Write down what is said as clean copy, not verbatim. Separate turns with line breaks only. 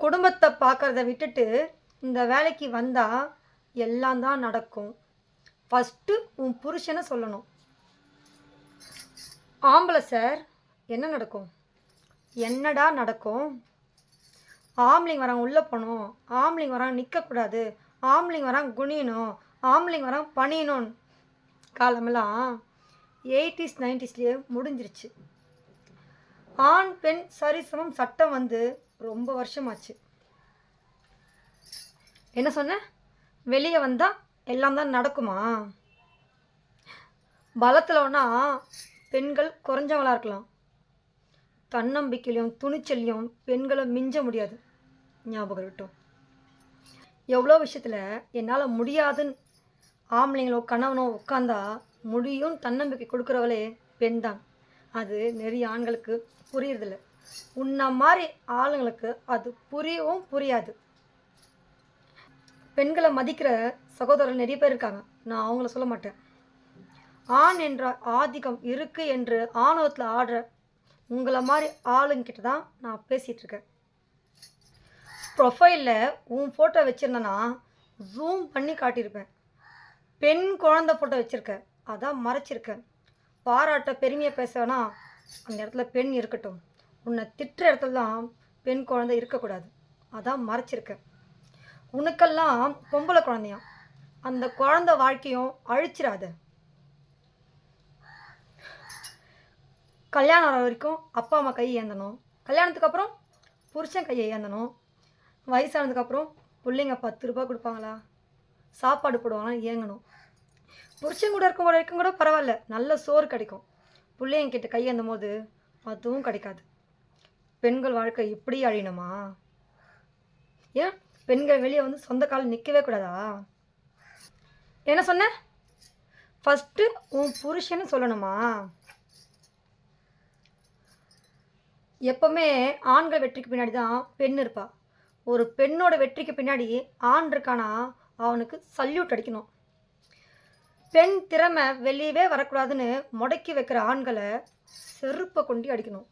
குடும்பத்தை பார்க்கறத விட்டுட்டு இந்த வேலைக்கு வந்தால் எல்லாம் தான் நடக்கும். ஃபஸ்ட்டு உன் புருஷனை சொல்லணும். ஆம்பளை சார், என்ன நடக்கும்? என்னடா நடக்கும்? ஆம்பளைங்க வராங்க உள்ளே போகணும், ஆம்பளைங்க வராங்க நிற்கக்கூடாது, ஆம்பளைங்க வராங்க குனியணும், ஆம்பளைங்க வராங்க பணியணும். காலமெல்லாம் 80s 90ஸ்லேயே முடிஞ்சிருச்சு. ஆண் பெண் சரிசமம் சட்டம் வந்து ரொம்ப வருஷமாச்சு. என்ன சொன்ன? வெளியே வந்தால் எல்லாம் தான் நடக்குமா? பலத்தில் ஒன்றா பெண்கள் குறைஞ்சவங்களாக இருக்கலாம், தன்னம்பிக்கையிலையும் துணிச்சலையும் பெண்களை மிஞ்ச முடியாது. ஞாபகம் இருக்கட்டும். எவ்வளோ விஷயத்தில் என்னால் முடியாதுன்னு ஆம்பளைங்களோ கணவனோ உட்காந்தா முடியும் தன்னம்பிக்கை கொடுக்குறவளே பெண் தான். அது நிறைய ஆண்களுக்கு புரியறதில்ல. உன்ன மாதிரி ஆளுங்களுக்கு அது புரியவும் புரியாது. பெண்களை மதிக்கிற சகோதரர்கள் நிறைய பேர் இருக்காங்க, நான் அவங்கள சொல்ல மாட்டேன். ஆண் என்ற ஆதிக்கம் இருக்குது என்று ஆணவத்தில் ஆடுற உங்களை மாதிரி ஆளுங்கிட்ட தான் நான் பேசிகிட்ருக்கேன். ப்ரொஃபைலில் உன் ஃபோட்டோ வச்சுருந்தேன்னா ஜூம் பண்ணி காட்டியிருப்பேன். பெண் குழந்தை ஃபோட்டோ வச்சுருக்கேன், அதான் மறைச்சிருக்கேன். பாராட்ட பெருமையாக பேசுவேன்னா அந்த இடத்துல பெண் இருக்கட்டும். உன்னை திட்டுற இடத்துல தான் பெண் குழந்தை இருக்கக்கூடாது, அதான் மறைச்சிருக்கேன். உனக்கெல்லாம் பொம்பளை குழந்தையாம், அந்த குழந்தை வாழ்க்கையும் அழிச்சிடாத. கல்யாணம் வர வரைக்கும் அப்பா அம்மா கையை ஏந்தணும், கல்யாணத்துக்கு அப்புறம் புருஷன் கையை ஏந்தணும், வயசானதுக்கப்புறம் பிள்ளைங்க 10 ரூபா கொடுப்பாங்களா, சாப்பாடு போடுவாங்களா ஏங்கணும். புருஷன் கூட இருக்கும் வரைக்கும் கூட பரவாயில்ல, நல்ல சோறு கிடைக்கும். பிள்ளைங்க கிட்ட கையேந்தும் போது அதுவும் கிடைக்காது. பெண்கள் வாழ்க்கை இப்படி அழியணுமா? ஏன் பெண்கள் வெளியே வந்து சொந்த காலம் நிற்கவே கூடாதா? என்ன சொன்ன? ஃபஸ்ட்டு உன் புருஷன்னு சொல்லணுமா? எப்பவுமே ஆண்கள் வெற்றிக்கு பின்னாடி தான் பெண் இருப்பா. ஒரு பெண்ணோட வெற்றிக்கு பின்னாடி ஆண் இருக்கானா அவனுக்கு சல்யூட் அடிக்கணும். பெண் திறமை வெளியவே வரக்கூடாதுன்னு முடக்கி வைக்கிற ஆண்களை செருப்பை கொண்டு அடிக்கணும்.